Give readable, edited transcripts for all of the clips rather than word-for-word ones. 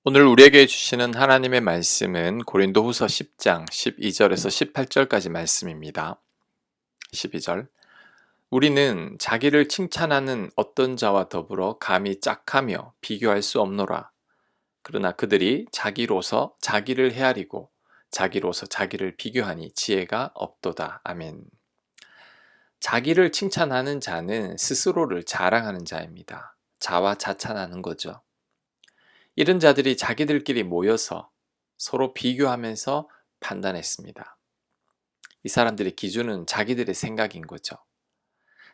오늘 우리에게 주시는 하나님의 말씀은 고린도후서 10장 12절에서 18절까지 말씀입니다. 12절. 우리는 자기를 칭찬하는 어떤 자와 더불어 감히 짝하며 비교할 수 없노라. 그러나 그들이 자기로서 자기를 헤아리고 자기로서 자기를 비교하니 지혜가 없도다. 아멘. 자기를 칭찬하는 자는 스스로를 자랑하는 자입니다. 자와 자찬하는 거죠. 이런 자들이 자기들끼리 모여서 서로 비교하면서 판단했습니다. 이 사람들의 기준은 자기들의 생각인 거죠.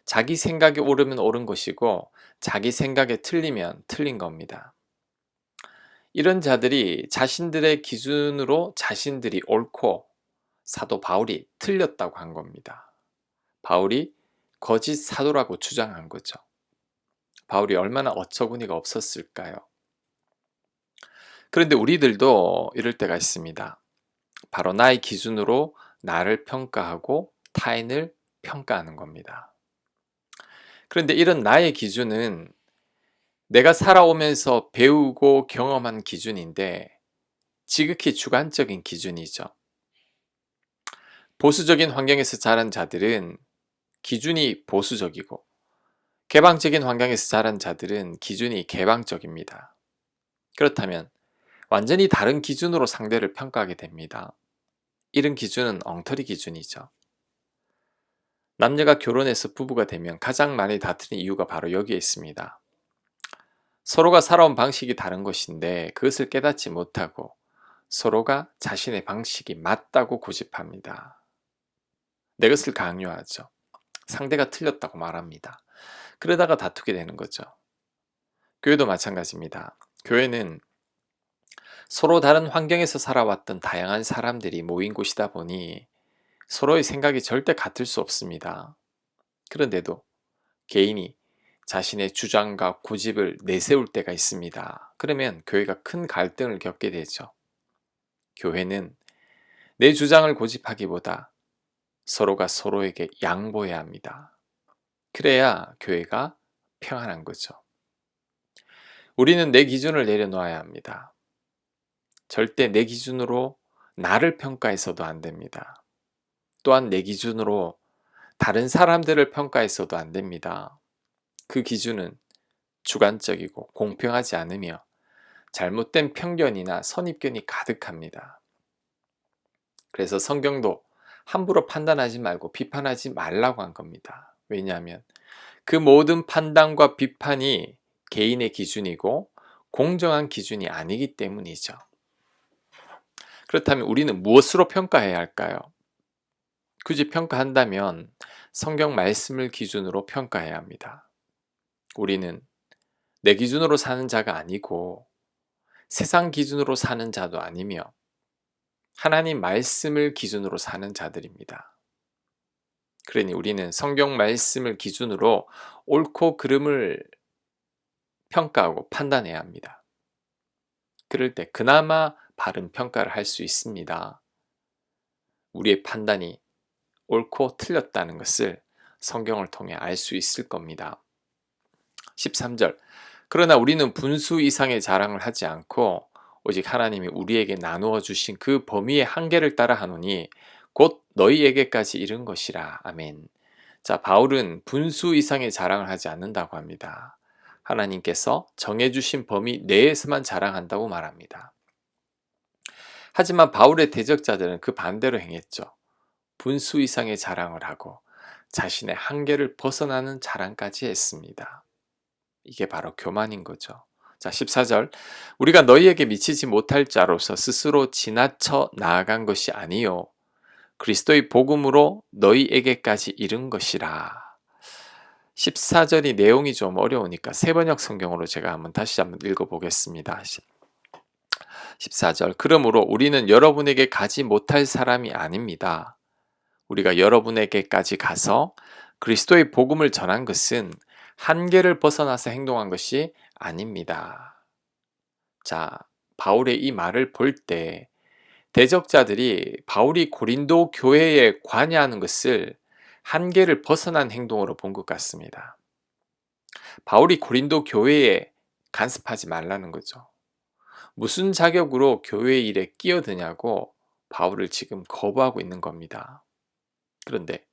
자기 생각이 옳으면 옳은 것이고 자기 생각에 틀리면 틀린 겁니다. 이런 자들이 자신들의 기준으로 자신들이 옳고 사도 바울이 틀렸다고 한 겁니다. 바울이 거짓 사도라고 주장한 거죠. 바울이 얼마나 어처구니가 없었을까요? 그런데 우리들도 이럴 때가 있습니다. 바로 나의 기준으로 나를 평가하고 타인을 평가하는 겁니다. 그런데 이런 나의 기준은 내가 살아오면서 배우고 경험한 기준인데 지극히 주관적인 기준이죠. 보수적인 환경에서 자란 자들은 기준이 보수적이고 개방적인 환경에서 자란 자들은 기준이 개방적입니다. 그렇다면 완전히 다른 기준으로 상대를 평가하게 됩니다. 이런 기준은 엉터리 기준이죠. 남녀가 결혼해서 부부가 되면 가장 많이 다투는 이유가 바로 여기에 있습니다. 서로가 살아온 방식이 다른 것인데 그것을 깨닫지 못하고 서로가 자신의 방식이 맞다고 고집합니다. 내 것을 강요하죠. 상대가 틀렸다고 말합니다. 그러다가 다투게 되는 거죠. 교회도 마찬가지입니다. 교회는 서로 다른 환경에서 살아왔던 다양한 사람들이 모인 곳이다 보니 서로의 생각이 절대 같을 수 없습니다. 그런데도 개인이 자신의 주장과 고집을 내세울 때가 있습니다. 그러면 교회가 큰 갈등을 겪게 되죠. 교회는 내 주장을 고집하기보다 서로가 서로에게 양보해야 합니다. 그래야 교회가 평안한 거죠. 우리는 내 기준을 내려놓아야 합니다. 절대 내 기준으로 나를 평가해서도 안 됩니다. 또한 내 기준으로 다른 사람들을 평가해서도 안 됩니다. 그 기준은 주관적이고 공평하지 않으며 잘못된 편견이나 선입견이 가득합니다. 그래서 성경도 함부로 판단하지 말고 비판하지 말라고 한 겁니다. 왜냐하면 그 모든 판단과 비판이 개인의 기준이고 공정한 기준이 아니기 때문이죠. 그렇다면 우리는 무엇으로 평가해야 할까요? 굳이 평가한다면 성경 말씀을 기준으로 평가해야 합니다. 우리는 내 기준으로 사는 자가 아니고 세상 기준으로 사는 자도 아니며 하나님 말씀을 기준으로 사는 자들입니다. 그러니 우리는 성경 말씀을 기준으로 옳고 그름을 평가하고 판단해야 합니다. 그럴 때 그나마 바른 평가를 할 수 있습니다. 우리의 판단이 옳고 틀렸다는 것을 성경을 통해 알 수 있을 겁니다. 13절. 그러나 우리는 분수 이상의 자랑을 하지 않고 오직 하나님이 우리에게 나누어 주신 그 범위의 한계를 따라 하노니 곧 너희에게까지 이른 것이라. 아멘. 자, 바울은 분수 이상의 자랑을 하지 않는다고 합니다. 하나님께서 정해주신 범위 내에서만 자랑한다고 말합니다. 하지만 바울의 대적자들은 그 반대로 행했죠. 분수 이상의 자랑을 하고 자신의 한계를 벗어나는 자랑까지 했습니다. 이게 바로 교만인 거죠. 자, 14절. 우리가 너희에게 미치지 못할 자로서 스스로 지나쳐 나아간 것이 아니요 그리스도의 복음으로 너희에게까지 이른 것이라. 14절이 내용이 좀 어려우니까 세번역 성경으로 제가 다시 한번 읽어보겠습니다. 14절. 그러므로 우리는 여러분에게 가지 못할 사람이 아닙니다. 우리가 여러분에게까지 가서 그리스도의 복음을 전한 것은 한계를 벗어나서 행동한 것이 아닙니다. 자, 바울의 이 말을 볼 때 대적자들이 바울이 고린도 교회에 관여하는 것을 한계를 벗어난 행동으로 본 것 같습니다. 바울이 고린도 교회에 간섭하지 말라는 거죠. 무슨 자격으로 교회 일에 끼어드냐고 바울을 지금 거부하고 있는 겁니다. 그런데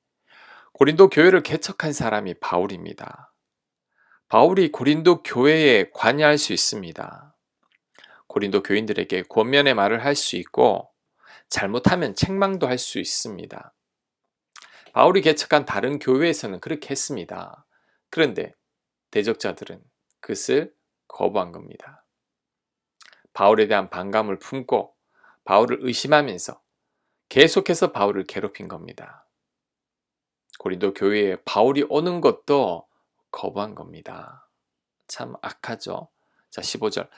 고린도 교회를 개척한 사람이 바울입니다. 바울이 고린도 교회에 관여할 수 있습니다. 고린도 교인들에게 권면의 말을 할 수 있고 잘못하면 책망도 할 수 있습니다. 바울이 개척한 다른 교회에서는 그렇게 했습니다. 그런데 대적자들은 그것을 거부한 겁니다. 바울에 대한 반감을 품고 바울을 의심하면서 계속해서 바울을 괴롭힌 겁니다. 고린도 교회에 바울이 오는 것도 거부한 겁니다. 참 악하죠. 자, 15절.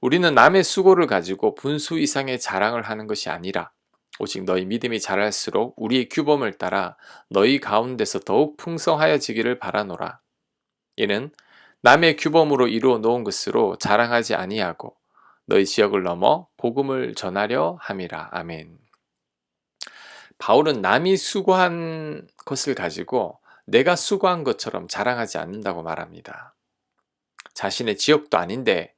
우리는 남의 수고를 가지고 분수 이상의 자랑을 하는 것이 아니라 오직 너희 믿음이 자랄수록 우리의 규범을 따라 너희 가운데서 더욱 풍성하여지기를 바라노라. 이는 남의 규범으로 이루어 놓은 것으로 자랑하지 아니하고 너희 지역을 넘어 복음을 전하려 함이라. 아멘. 바울은 남이 수고한 것을 가지고 내가 수고한 것처럼 자랑하지 않는다고 말합니다. 자신의 지역도 아닌데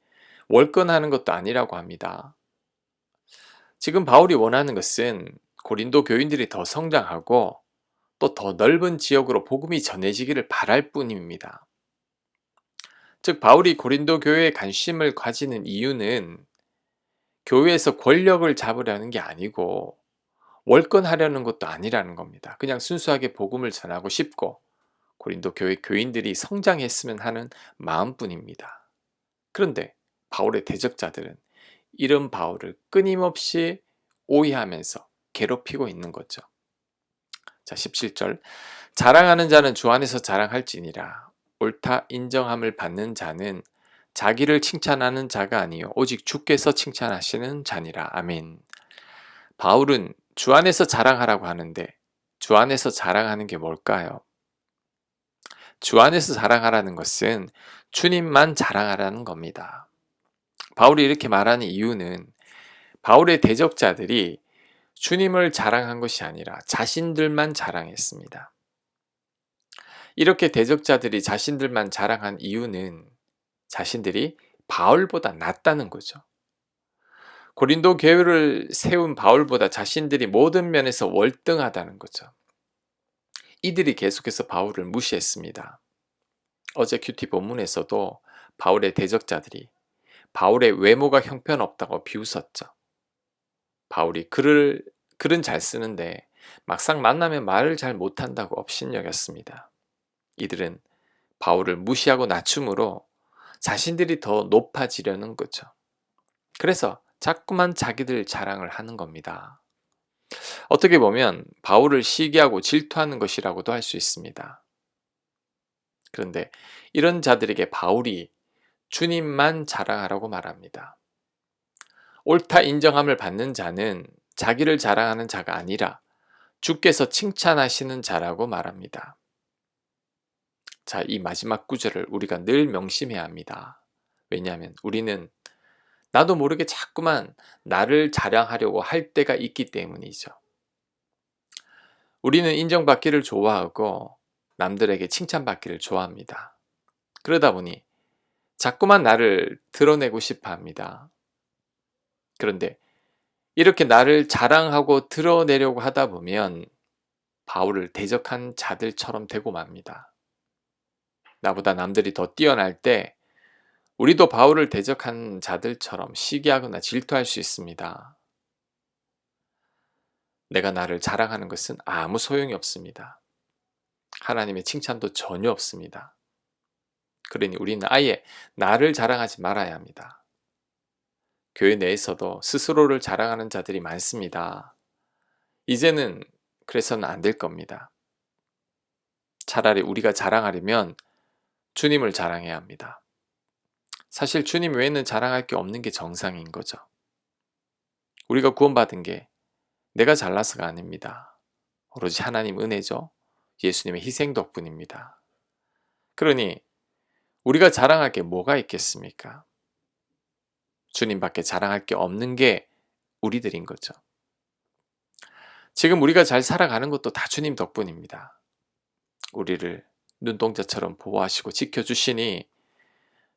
월권하는 것도 아니라고 합니다. 지금 바울이 원하는 것은 고린도 교인들이 더 성장하고 또 더 넓은 지역으로 복음이 전해지기를 바랄 뿐입니다. 즉 바울이 고린도 교회에 관심을 가지는 이유는 교회에서 권력을 잡으려는 게 아니고 월권하려는 것도 아니라는 겁니다. 그냥 순수하게 복음을 전하고 싶고 고린도 교회 교인들이 성장했으면 하는 마음뿐입니다. 그런데 바울의 대적자들은 이런 바울을 끊임없이 오해하면서 괴롭히고 있는 거죠. 자, 17절. 자랑하는 자는 주 안에서 자랑할지니라. 옳다 인정함을 받는 자는 자기를 칭찬하는 자가 아니요 오직 주께서 칭찬하시는 자니라. 아멘. 바울은 주 안에서 자랑하라고 하는데 주 안에서 자랑하는 게 뭘까요? 주 안에서 자랑하라는 것은 주님만 자랑하라는 겁니다. 바울이 이렇게 말하는 이유는 바울의 대적자들이 주님을 자랑한 것이 아니라 자신들만 자랑했습니다. 이렇게 대적자들이 자신들만 자랑한 이유는 자신들이 바울보다 낫다는 거죠. 고린도 교회를 세운 바울보다 자신들이 모든 면에서 월등하다는 거죠. 이들이 계속해서 바울을 무시했습니다. 어제 큐티 본문에서도 바울의 대적자들이 바울의 외모가 형편없다고 비웃었죠. 바울이 글은 잘 쓰는데 막상 만나면 말을 잘 못한다고 업신여겼습니다. 이들은 바울을 무시하고 낮춤으로 자신들이 더 높아지려는 거죠. 그래서 자꾸만 자기들 자랑을 하는 겁니다. 어떻게 보면 바울을 시기하고 질투하는 것이라고도 할 수 있습니다. 그런데 이런 자들에게 바울이 주님만 자랑하라고 말합니다. 옳다 인정함을 받는 자는 자기를 자랑하는 자가 아니라 주께서 칭찬하시는 자라고 말합니다. 자, 이 마지막 구절을 우리가 늘 명심해야 합니다. 왜냐하면 우리는 나도 모르게 자꾸만 나를 자랑하려고 할 때가 있기 때문이죠. 우리는 인정받기를 좋아하고 남들에게 칭찬받기를 좋아합니다. 그러다 보니 자꾸만 나를 드러내고 싶어 합니다. 그런데 이렇게 나를 자랑하고 드러내려고 하다 보면 바울을 대적한 자들처럼 되고 맙니다. 나보다 남들이 더 뛰어날 때 우리도 바울을 대적한 자들처럼 시기하거나 질투할 수 있습니다. 내가 나를 자랑하는 것은 아무 소용이 없습니다. 하나님의 칭찬도 전혀 없습니다. 그러니 우리는 아예 나를 자랑하지 말아야 합니다. 교회 내에서도 스스로를 자랑하는 자들이 많습니다. 이제는 그래서는 안 될 겁니다. 차라리 우리가 자랑하려면 주님을 자랑해야 합니다. 사실 주님 외에는 자랑할 게 없는 게 정상인 거죠. 우리가 구원받은 게 내가 잘나서가 아닙니다. 오로지 하나님 은혜죠. 예수님의 희생 덕분입니다. 그러니 우리가 자랑할 게 뭐가 있겠습니까? 주님밖에 자랑할 게 없는 게 우리들인 거죠. 지금 우리가 잘 살아가는 것도 다 주님 덕분입니다. 우리를 눈동자처럼 보호하시고 지켜주시니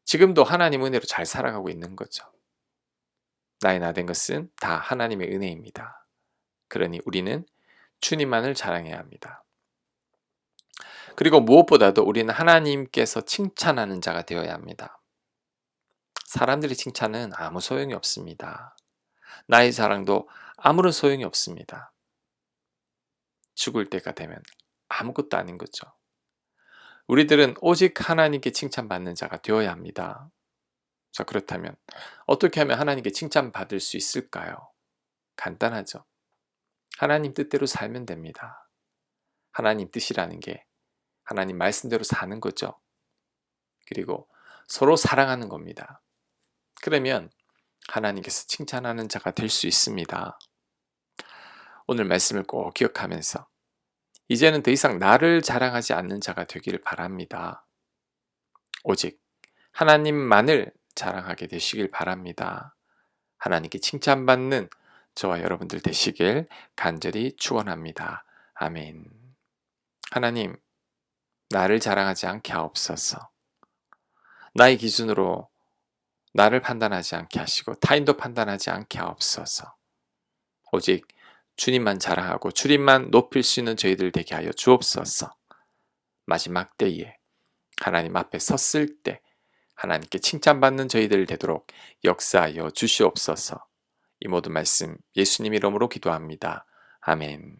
지금도 하나님 은혜로 잘 살아가고 있는 거죠. 나의 나 된 것은 다 하나님의 은혜입니다. 그러니 우리는 주님만을 자랑해야 합니다. 그리고 무엇보다도 우리는 하나님께서 칭찬하는 자가 되어야 합니다. 사람들의 칭찬은 아무 소용이 없습니다. 나의 자랑도 아무런 소용이 없습니다. 죽을 때가 되면 아무것도 아닌 거죠. 우리들은 오직 하나님께 칭찬받는 자가 되어야 합니다. 자, 그렇다면 어떻게 하면 하나님께 칭찬받을 수 있을까요? 간단하죠. 하나님 뜻대로 살면 됩니다. 하나님 뜻이라는 게 하나님 말씀대로 사는 거죠. 그리고 서로 사랑하는 겁니다. 그러면 하나님께서 칭찬하는 자가 될 수 있습니다. 오늘 말씀을 꼭 기억하면서 이제는 더 이상 나를 자랑하지 않는 자가 되기를 바랍니다. 오직 하나님만을 자랑하게 되시길 바랍니다. 하나님께 칭찬받는 저와 여러분들 되시길 간절히 축원합니다. 아멘. 하나님, 나를 자랑하지 않게 하옵소서. 나의 기준으로 나를 판단하지 않게 하시고 타인도 판단하지 않게 하옵소서. 오직 주님만 자랑하고 주님만 높일 수 있는 저희들 되게 하여 주옵소서. 마지막 때에 하나님 앞에 섰을 때 하나님께 칭찬받는 저희들 되도록 역사하여 주시옵소서. 이 모든 말씀 예수님 이름으로 기도합니다. 아멘.